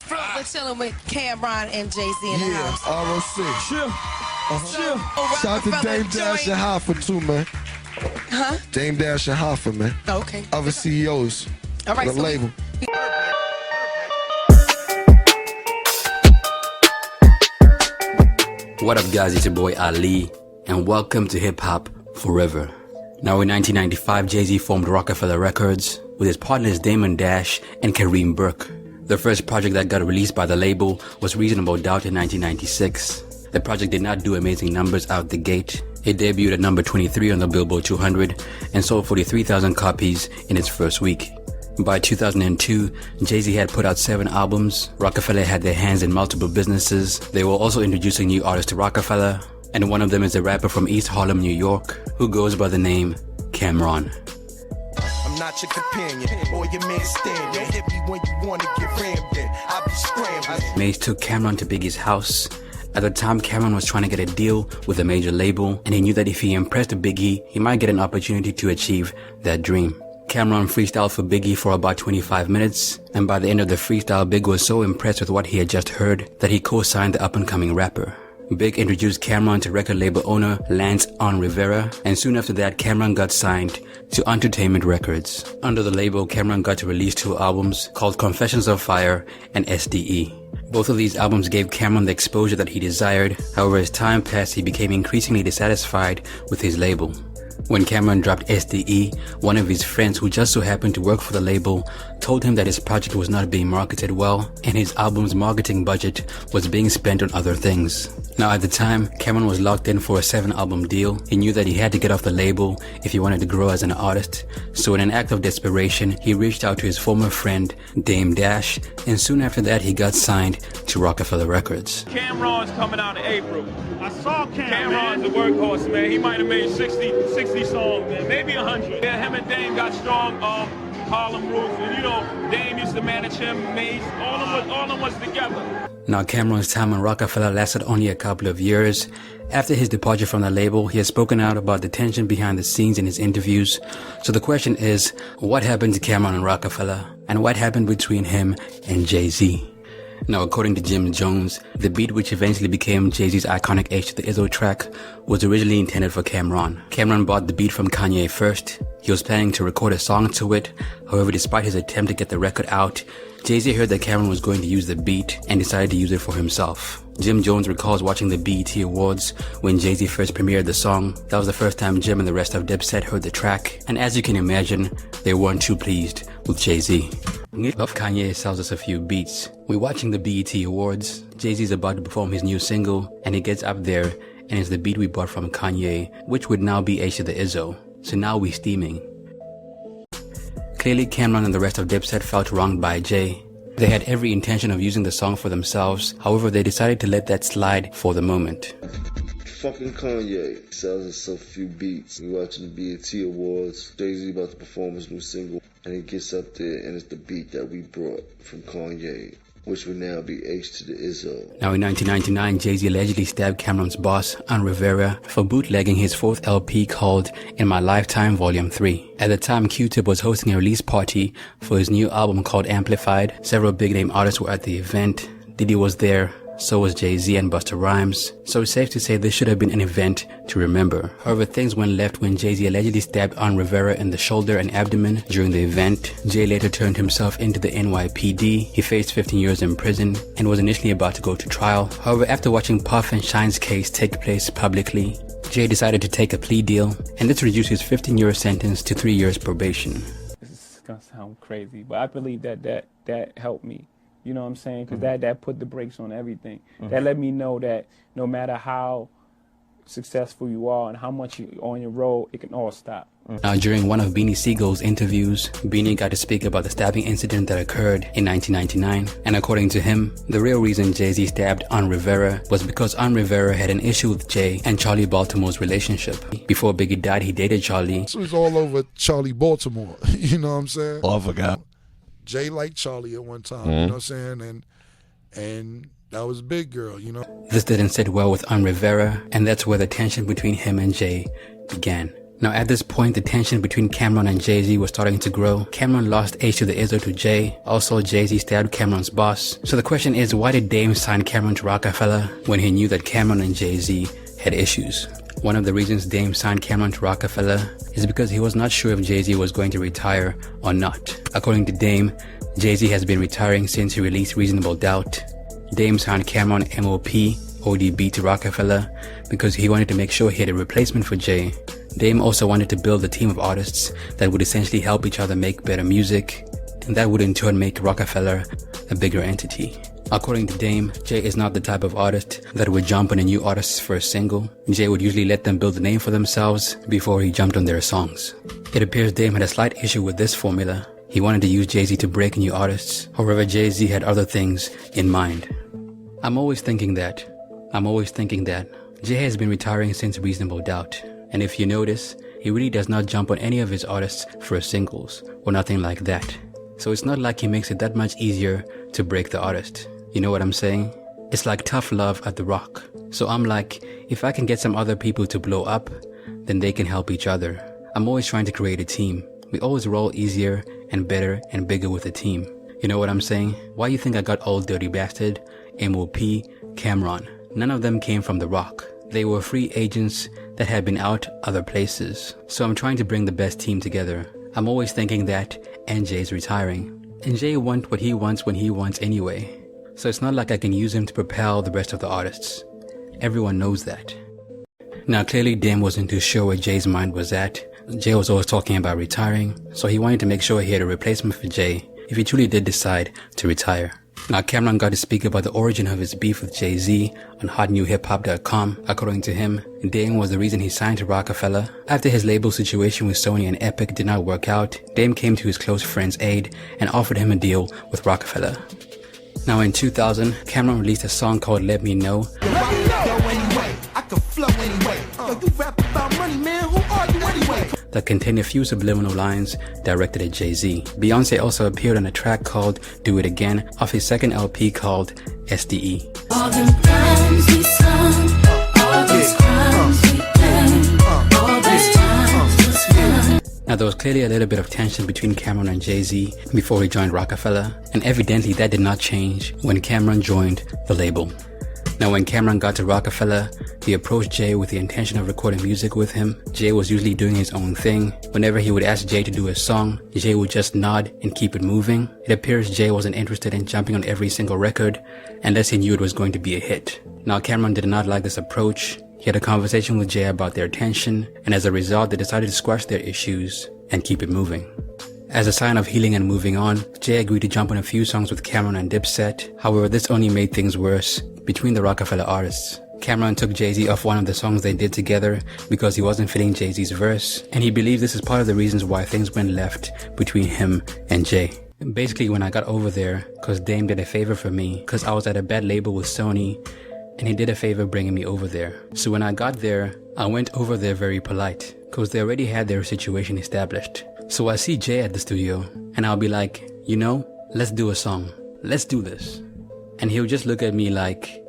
We're chilling with Camron and Jay-Z in the house. ROC. Chill. Shout out to Dame Dash and Hoffa too, man. Huh? Dame Dash and Hoffa, man. Okay. Other CEOs. All right, the so label. What up, guys? It's your boy Ali, and welcome to Hip Hop Forever. Now, in 1995, Jay-Z formed Rocafella Records with his partners Damon Dash and Kareem Burke. The first project that got released by the label was Reasonable Doubt in 1996. The project did not do amazing numbers out the gate. It debuted at number 23 on the Billboard 200 and sold 43,000 copies in its first week. By 2002, Jay-Z had put out 7 albums. Rocafella had their hands in multiple businesses. They were also introducing new artists to Rocafella, and one of them is a rapper from East Harlem, New York, who goes by the name Camron. I'm not your companion or your man stand. You hit me when you wanna get rammed in. I be scrambling. Mase took Camron to Biggie's house. At the time, Camron was trying to get a deal with a major label, and he knew that if he impressed Biggie, he might get an opportunity to achieve that dream. Camron freestyled for Biggie for about 25 minutes, and by the end of the freestyle, Big was so impressed with what he had just heard that he co-signed the up-and-coming rapper. Big introduced Camron to record label owner Lance Un Riveria, and soon after that, Camron got signed to Untertainment Records. Under the label, Camron got to release 2 albums called Confessions of Fire and SDE. Both of these albums gave Camron the exposure that he desired. However, as time passed, he became increasingly dissatisfied with his label. When Camron dropped SDE, one of his friends who just so happened to work for the label told him that his project was not being marketed well and his album's marketing budget was being spent on other things. Now at the time, Camron was locked in for a 7-album deal. He knew that he had to get off the label if he wanted to grow as an artist. So in an act of desperation, he reached out to his former friend, Dame Dash, and soon after that he got signed to Rocafella Records. Camron's coming out in April. I saw Camron's a workhorse, man. He might have made 60 songs, man. Maybe 100. Yeah, him and Dame got strong Harlem roots. And you know, Dame used to manage him, Mase. All of them was together. Now, Camron's time on Rocafella lasted only a couple of years. After his departure from the label, he has spoken out about the tension behind the scenes in his interviews. So the question is, what happened to Camron and Rocafella? And what happened between him and Jay-Z? Now, according to Jim Jones, the beat which eventually became Jay-Z's iconic H to the Izzo track was originally intended for Camron. Camron bought the beat from Kanye first. He was planning to record a song to it. However, despite his attempt to get the record out, Jay-Z heard that Camron was going to use the beat and decided to use it for himself. Jim Jones recalls watching the BET Awards when Jay-Z first premiered the song. That was the first time Jim and the rest of Dipset heard the track, and as you can imagine, they weren't too pleased with Jay-Z. Kanye sells us a few beats. We're watching the BET Awards. Jay-Z's about to perform his new single, and he gets up there, and it's the beat we bought from Kanye, which would now be H to the Izzo. So now we're steaming. Clearly, Camron and the rest of Dipset felt wronged by Jay. They had every intention of using the song for themselves. However, they decided to let that slide for the moment. Fucking Kanye sells us a few beats. We watching the BET Awards. Jay-Z about to perform his new single, and he gets up there, and it's the beat that we brought from Kanye, which would now be H to the Izzo. Now in 1999, Jay-Z allegedly stabbed Camron's boss, Un Riveria, for bootlegging his 4th LP called In My Lifetime Volume 3. At the time, Q-Tip was hosting a release party for his new album called Amplified. Several big-name artists were at the event. Diddy was there. So was Jay-Z and Busta Rhymes. So it's safe to say this should have been an event to remember. However, things went left when Jay-Z allegedly stabbed Un Riveria in the shoulder and abdomen during the event. Jay later turned himself into the NYPD. He faced 15 years in prison and was initially about to go to trial. However, after watching Puff and Shine's case take place publicly, Jay decided to take a plea deal, and this reduced his 15-year sentence to 3 years probation. This is gonna sound crazy, but I believe that helped me. You know what I'm saying? Because that put the brakes on everything. That let me know that no matter how successful you are and how much you're on your road, it can all stop. Now, during one of Beanie Siegel's interviews, Beanie got to speak about the stabbing incident that occurred in 1999. And according to him, the real reason Jay-Z stabbed Un Riveria was because Un Riveria had an issue with Jay and Charlie Baltimore's relationship. Before Biggie died, he dated Charlie. It was all over Charlie Baltimore. You know what I'm saying? Oh, I forgot. Jay liked Charlie at one time, you know what I'm saying? And that was Big Girl, you know? This didn't sit well with Un Riveria, and that's where the tension between him and Jay began. Now at this point, the tension between Camron and Jay-Z was starting to grow. Camron lost H to the Izzo to Jay. Also, Jay-Z stabbed Camron's boss. So the question is, why did Dame sign Camron to Rocafella when he knew that Camron and Jay-Z had issues? One of the reasons Dame signed Camron to Rocafella is because he was not sure if Jay-Z was going to retire or not. According to Dame, Jay-Z has been retiring since he released Reasonable Doubt. Dame signed Camron MOP ODB to Rocafella because he wanted to make sure he had a replacement for Jay. Dame also wanted to build a team of artists that would essentially help each other make better music, and that would in turn make Rocafella a bigger entity. According to Dame, Jay is not the type of artist that would jump on a new artist's first single. Jay would usually let them build a name for themselves before he jumped on their songs. It appears Dame had a slight issue with this formula. He wanted to use Jay-Z to break new artists. However, Jay-Z had other things in mind. I'm always thinking that Jay has been retiring since Reasonable Doubt. And if you notice, he really does not jump on any of his artists' first singles or nothing like that. So it's not like he makes it that much easier to break the artist. You know what I'm saying? It's like tough love at The Rock. So I'm like, if I can get some other people to blow up, then they can help each other. I'm always trying to create a team. We always roll easier and better and bigger with a team. You know what I'm saying? Why you think I got Old Dirty Bastard, MOP, Camron? None of them came from The Rock. They were free agents that had been out other places. So I'm trying to bring the best team together. I'm always thinking that, and Jay's retiring. And Jay wants what he wants when he wants anyway. So it's not like I can use him to propel the rest of the artists. Everyone knows that. Now clearly Dame wasn't too sure where Jay's mind was at. Jay was always talking about retiring, so he wanted to make sure he had a replacement for Jay if he truly did decide to retire. Now Camron got to speak about the origin of his beef with Jay-Z on hotnewhiphop.com. According to him, Dame was the reason he signed to Rocafella. After his label situation with Sony and Epic did not work out, Dame came to his close friend's aid and offered him a deal with Rocafella. Now in 2000, Camron released a song called Let Me Know. That contained a few subliminal lines directed at Jay-Z. Beyonce also appeared on a track called Do It Again off his second LP called SDE. All them times we sung, all those crimes we done, all those times was fun. Now there was clearly a little bit of tension between Camron and Jay-Z before he joined Rocafella, and evidently that did not change when Camron joined the label. Now when Camron got to Rocafella, he approached Jay with the intention of recording music with him. Jay was usually doing his own thing. Whenever he would ask Jay to do a song, Jay would just nod and keep it moving. It appears Jay wasn't interested in jumping on every single record unless he knew it was going to be a hit. Now Camron did not like this approach. He had a conversation with Jay about their tension, and as a result they decided to squash their issues and keep it moving. As a sign of healing and moving on, Jay agreed to jump on a few songs with Camron and Dipset. However, this only made things worse between the Rocafella artists. Camron took Jay-Z off one of the songs they did together because he wasn't feeling Jay-Z's verse, and he believed this is part of the reasons why things went left between him and Jay. Basically, when I got over there, cause Dame did a favor for me, cause I was at a bad label with Sony, and he did a favor bringing me over there. So when I got there, I went over there very polite, cause they already had their situation established. So I see Jay at the studio, and I'll be like, you know, let's do a song. Let's do this. And he'll just look at me like,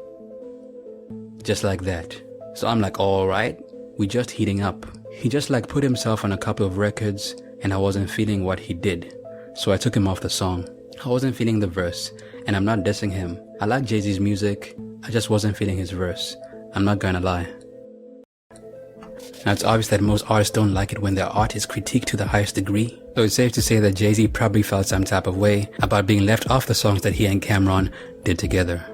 just like that. So I'm like, alright, we just heating up. He just like put himself on a couple of records, and I wasn't feeling what he did. So I took him off the song. I wasn't feeling the verse, and I'm not dissing him. I like Jay-Z's music, I just wasn't feeling his verse. I'm not gonna lie. Now it's obvious that most artists don't like it when their art is critiqued to the highest degree. So it's safe to say that Jay-Z probably felt some type of way about being left off the songs that he and Camron did together.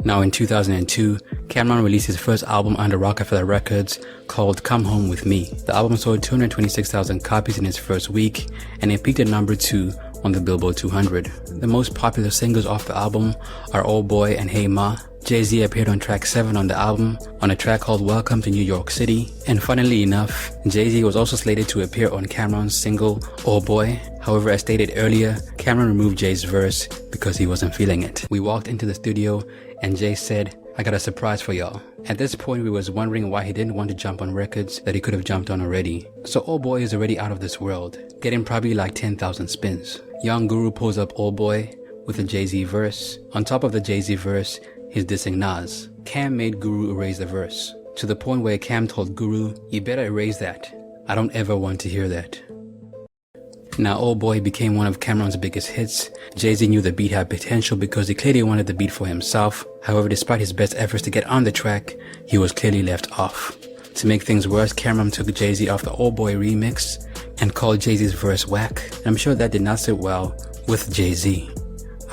Now in 2002, Camron released his first album under Rocafella Records called Come Home With Me. The album sold 226,000 copies in its first week, and it peaked at number 2 on the Billboard 200. The most popular singles off the album are Old Boy and Hey Ma. Jay-Z appeared on track 7 on the album, on a track called Welcome to New York City. And funnily enough, Jay-Z was also slated to appear on Camron's single, Oh Boy. However, as stated earlier, Camron removed Jay's verse because he wasn't feeling it. We walked into the studio and Jay said, I got a surprise for y'all. At this point, we was wondering why he didn't want to jump on records that he could have jumped on already. So Oh Boy is already out of this world, getting probably like 10,000 spins. Young Guru pulls up Oh Boy with a Jay-Z verse. On top of the Jay-Z verse, he's dissing Nas. Cam made Guru erase the verse, to the point where Cam told Guru, you better erase that. I don't ever want to hear that. Now, Old Boy became one of Camron's biggest hits. Jay-Z knew the beat had potential because he clearly wanted the beat for himself. However, despite his best efforts to get on the track, he was clearly left off. To make things worse, Camron took Jay-Z off the Old Boy remix and called Jay-Z's verse whack. I'm sure that did not sit well with Jay-Z.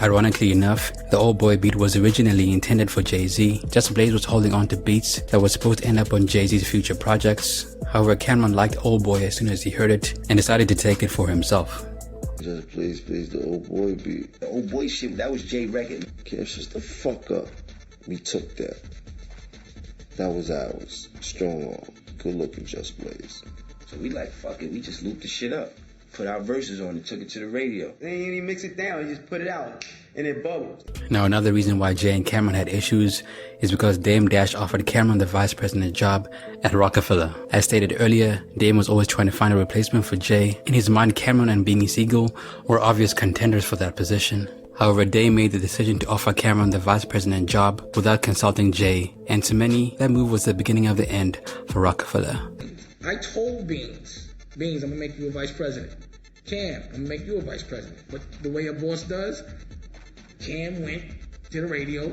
Ironically enough, the Old Boy beat was originally intended for Jay-Z, just Blaze was holding on to beats that were supposed to end up on Jay-Z's future projects. However, Camron liked Old Boy as soon as he heard it and decided to take it for himself. Just plays the Old Boy beat. The Old Boy shit, that was Jay record. Can't shut the fuck up. We took that. That was ours. Strong arm. Good looking, Just Blaze. So we like, fuck it, we just looped the shit up. Put our verses on and took it to the radio. Then you didn't mix it down, you just put it out, and it bubbled. Now, another reason why Jay and Camron had issues is because Dame Dash offered Camron the vice president job at Rocafella. As stated earlier, Dame was always trying to find a replacement for Jay. In his mind, Camron and Beanie Siegel were obvious contenders for that position. However, Dame made the decision to offer Camron the vice president job without consulting Jay, and to many, that move was the beginning of the end for Rocafella. I told Beans, I'm gonna make you a vice president. Cam, I'm gonna make you a vice president. But the way a boss does, Cam went to the radio,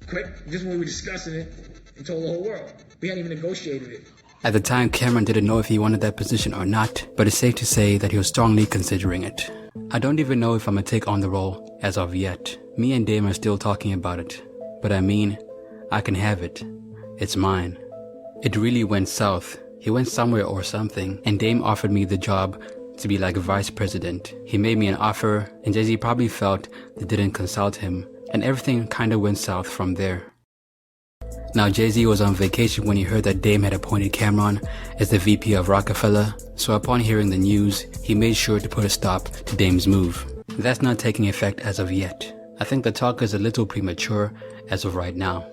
quick, just when we were discussing it, and told the whole world. We hadn't even negotiated it. At the time, Camron didn't know if he wanted that position or not, but it's safe to say that he was strongly considering it. I don't even know if I'm gonna take on the role as of yet. Me and Damon are still talking about it. But I mean, I can have it. It's mine. It really went south. He went somewhere or something, and Dame offered me the job to be like vice president. He made me an offer, and Jay-Z probably felt they didn't consult him, and everything kinda went south from there. Now, Jay-Z was on vacation when he heard that Dame had appointed Camron as the VP of Rocafella, so upon hearing the news, he made sure to put a stop to Dame's move. That's not taking effect as of yet. I think the talk is a little premature as of right now.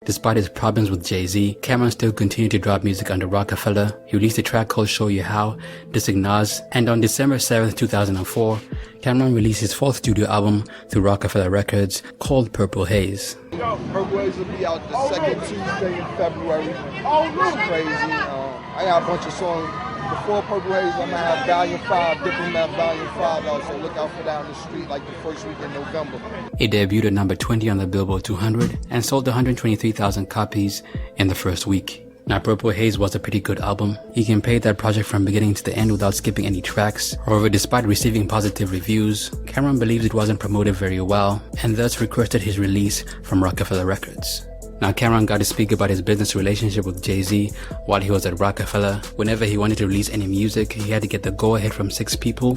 Despite his problems with Jay-Z, Camron still continued to drop music under Rocafella. He released a track called Show You How, dissing Nas, and on December 7th, 2004, Camron released his 4th studio album through Rocafella Records called Purple Haze. Purple Haze will be out the second Tuesday in February. It's crazy. I got a bunch of songs. Before Purple Haze, I'm going to have Volume 5, Diplomat Volume 5 out, so look out for that on the street like the first week in November. It debuted at number 20 on the Billboard 200 and sold 123,000 copies in the first week. Now, Purple Haze was a pretty good album. You can play that project from beginning to the end without skipping any tracks. However, despite receiving positive reviews, Camron believes it wasn't promoted very well and thus requested his release from Rocafella Records. Now, Camron got to speak about his business relationship with Jay-Z while he was at Rocafella. Whenever he wanted to release any music, he had to get the go-ahead from 6 people,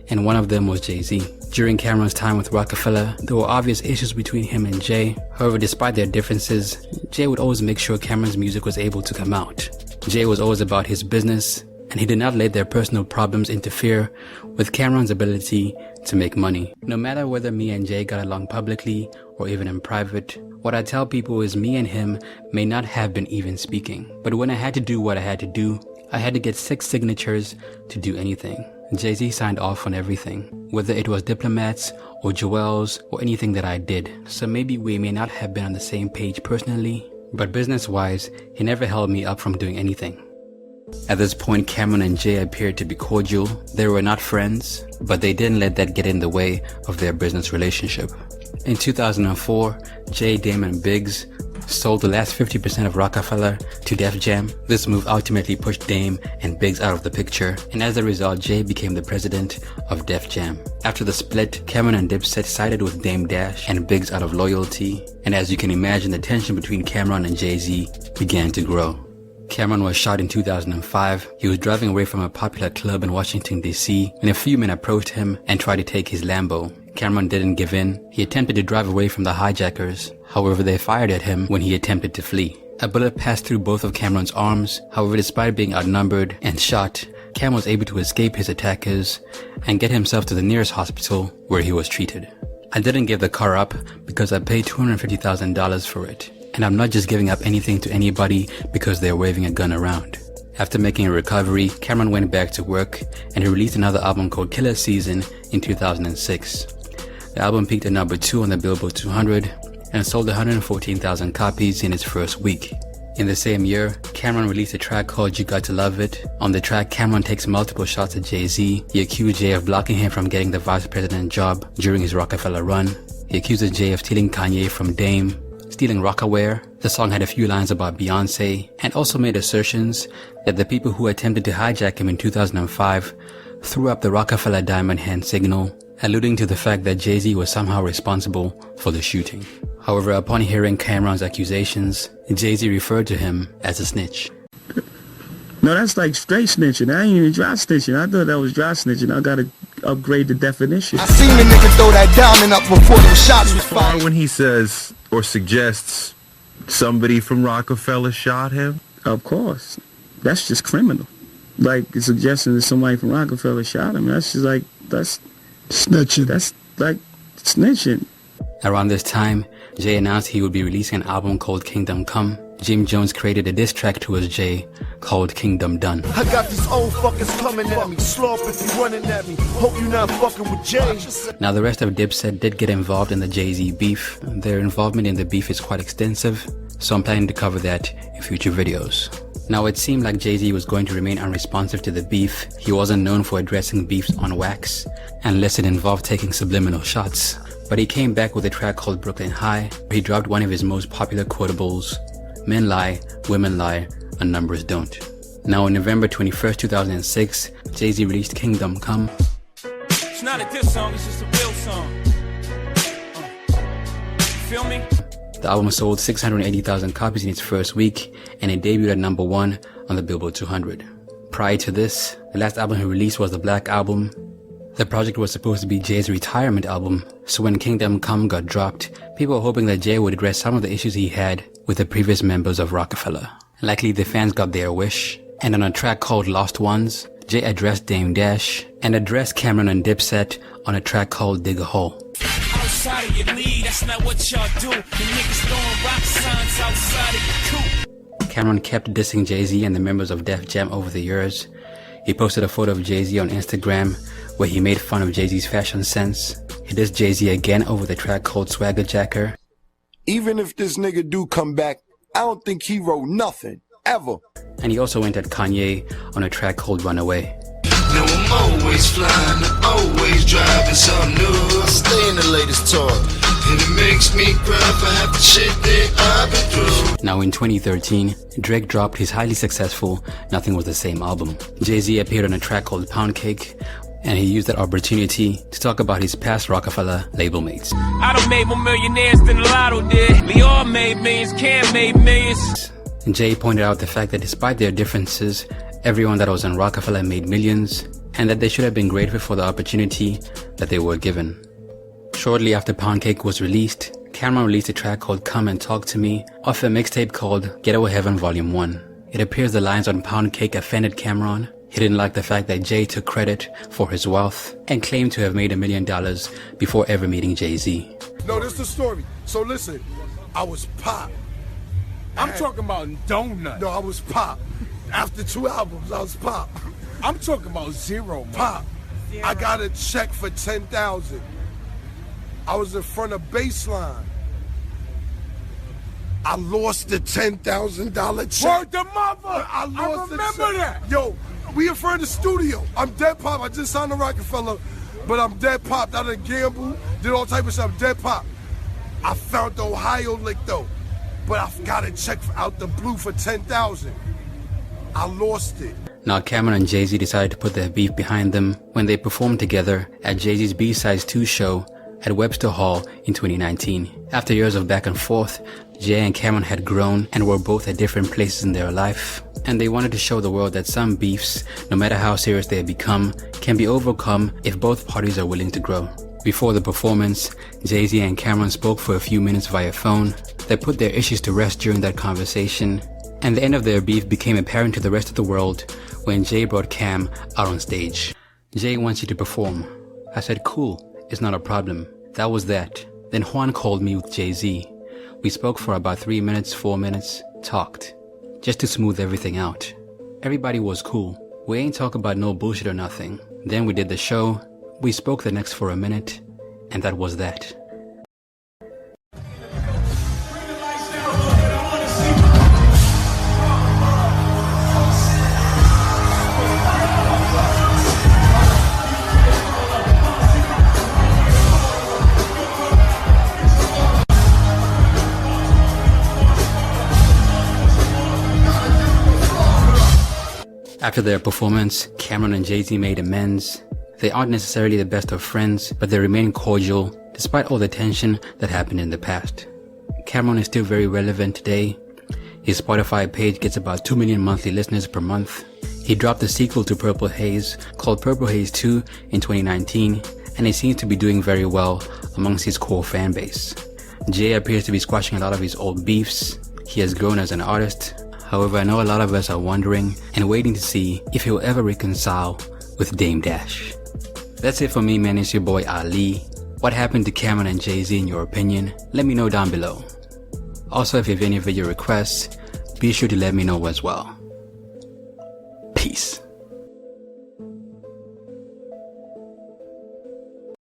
and one of them was Jay-Z. During Camron's time with Rocafella, there were obvious issues between him and Jay. However, despite their differences, Jay would always make sure Camron's music was able to come out. Jay was always about his business, and he did not let their personal problems interfere with Camron's ability to make money. No matter whether me and Jay got along publicly or even in private, what I tell people is me and him may not have been even speaking. But when I had to do what I had to do, I had to get 6 signatures to do anything. Jay-Z signed off on everything, whether it was Diplomats or Joel's or anything that I did. So maybe we may not have been on the same page personally, but business-wise, he never held me up from doing anything. At this point, Camron and Jay appeared to be cordial. They were not friends, but they didn't let that get in the way of their business relationship. In 2004, Jay, Damon, and Biggs sold the last 50% of Rocafella to Def Jam. This move ultimately pushed Dame and Biggs out of the picture, and as a result, Jay became the president of Def Jam. After the split, Camron and Dipset sided with Dame Dash and Biggs out of loyalty, and as you can imagine, the tension between Camron and Jay-Z began to grow. Camron was shot in 2005. He was driving away from a popular club in Washington, D.C. when a few men approached him and tried to take his Lambo. Camron didn't give in. He attempted to drive away from the hijackers. However, they fired at him when he attempted to flee. A bullet passed through both of Camron's arms. However, despite being outnumbered and shot, Cam was able to escape his attackers and get himself to the nearest hospital where he was treated. I didn't give the car up because I paid $250,000 for it. And I'm not just giving up anything to anybody because they're waving a gun around. After making a recovery, Camron went back to work and he released another album called Killer Season in 2006. The album peaked at number 2 on the Billboard 200 and sold 114,000 copies in its first week. In the same year, Camron released a track called You Got to Love It. On the track, Camron takes multiple shots at Jay-Z. He accused Jay of blocking him from getting the vice president job during his Rocafella run. He accuses Jay of stealing Kanye from Dame, stealing Rockaware. The song had a few lines about Beyonce, and also made assertions that the people who attempted to hijack him in 2005 threw up the Rocafella diamond hand signal, alluding to the fact that Jay-Z was somehow responsible for the shooting. However, upon hearing Camron's accusations, Jay-Z referred to him as a snitch. No, that's like straight snitching. I ain't even dry snitching. I thought that was dry snitching. I gotta upgrade the definition. I seen the nigga throw that diamond up before them shots was fired. When he says or suggests somebody from Rocafella shot him? Of course. That's just criminal. Like suggesting that somebody from Rocafella shot him. That's just like, that's snitching. That's like snitching. Around this time, Jay announced he would be releasing an album called Kingdom Come. Jim Jones created a diss track towards Jay called Kingdom Done. I got these old fuckers coming at me. Slow up if you running at me. Hope you not fucking with Jay. Now the rest of Dipset did get involved in the Jay-Z beef. Their involvement in the beef is quite extensive, so I'm planning to cover that in future videos. Now it seemed like Jay-Z was going to remain unresponsive to the beef. He wasn't known for addressing beefs on wax, unless it involved taking subliminal shots. But he came back with a track called Brooklyn High, where he dropped one of his most popular quotables, "Men lie, women lie, and numbers don't." Now on November 21st, 2006, Jay-Z released Kingdom Come. It's not a diss song, it's just a real song. You feel me? The album sold 680,000 copies in its first week, and it debuted at #1 on the Billboard 200. Prior to this, the last album he released was the Black Album. The project was supposed to be Jay's retirement album, so when Kingdom Come got dropped, people were hoping that Jay would address some of the issues he had with the previous members of Rocafella. Likely the fans got their wish, and on a track called Lost Ones, Jay addressed Dame Dash and addressed Camron and Dipset on a track called Dig a Hole. Outside of your lead, that's not what y'all do. The niggas throwing rock signs outside of your coop. Camron kept dissing Jay-Z and the members of Def Jam over the years. He posted a photo of Jay-Z on Instagram where he made fun of Jay-Z's fashion sense. He dissed Jay-Z again over the track called Swagger Jacker. Even if this nigga do come back, I don't think he wrote nothing, ever. And he also went at Kanye on a track called Runaway. Now I'm always flying, always driving something new. I stay in the latest talk, and it makes me cry for half the shit that I've been through. Now in 2013, Drake dropped his highly successful Nothing Was the Same album. Jay-Z appeared on a track called Pound Cake, and he used that opportunity to talk about his past Rocafella label mates. I done made more millionaires than Lotto did. We all made millions, Cam made millions. And Jay pointed out the fact that despite their differences, everyone that was on Rocafella made millions, and that they should have been grateful for the opportunity that they were given. Shortly after Pound Cake was released, Camron released a track called Come and Talk to Me off a mixtape called Ghetto Heaven Volume 1. It appears the lines on Pound Cake offended Camron. He didn't like the fact that Jay took credit for his wealth and claimed to have made $1 million before ever meeting Jay-Z. No, this is the story. So listen, I was pop. I'm talking about donut. No, I was pop. After 2 albums, I was pop. I'm talking about zero, man. Pop. I got a check for $10,000. I was in front of Baseline. I lost the $10,000 check. Word the mother! I lost remember the check. that. Yo, we in front of the studio. I'm dead pop. I just signed a Rocafella, but I'm dead pop. I done gamble, did all type of stuff. I'm dead pop. I found the Ohio lick though, but I got a check out the blue for $10,000. I lost it. Now Camron and Jay-Z decided to put their beef behind them when they performed together at Jay-Z's B-Sides 2 show at Webster Hall in 2019. After years of back and forth, Jay and Camron had grown and were both at different places in their life, and they wanted to show the world that some beefs, no matter how serious they have become, can be overcome if both parties are willing to grow. Before the performance, Jay-Z and Camron spoke for a few minutes via phone. They put their issues to rest during that conversation, and the end of their beef became apparent to the rest of the world when Jay brought Cam out on stage. Jay wants you to perform. I said, cool, it's not a problem. That was that. Then Juan called me with Jay-Z. We spoke for about 3 minutes, 4 minutes, talked, just to smooth everything out. Everybody was cool. We ain't talk about no bullshit or nothing. Then we did the show. We spoke the next for a minute, and that was that. After their performance, Camron and Jay-Z made amends. They aren't necessarily the best of friends, but they remain cordial despite all the tension that happened in the past. Camron is still very relevant today. His Spotify page gets about 2 million monthly listeners per month. He dropped a sequel to Purple Haze called Purple Haze 2 in 2019, and he seems to be doing very well amongst his core fan base. Jay appears to be squashing a lot of his old beefs. He has grown as an artist. However, I know a lot of us are wondering and waiting to see if he'll ever reconcile with Dame Dash. That's it for me, man. It's your boy Ali. What happened to Camron and Jay-Z in your opinion? Let me know down below. Also, if you have any video requests, be sure to let me know as well. Peace.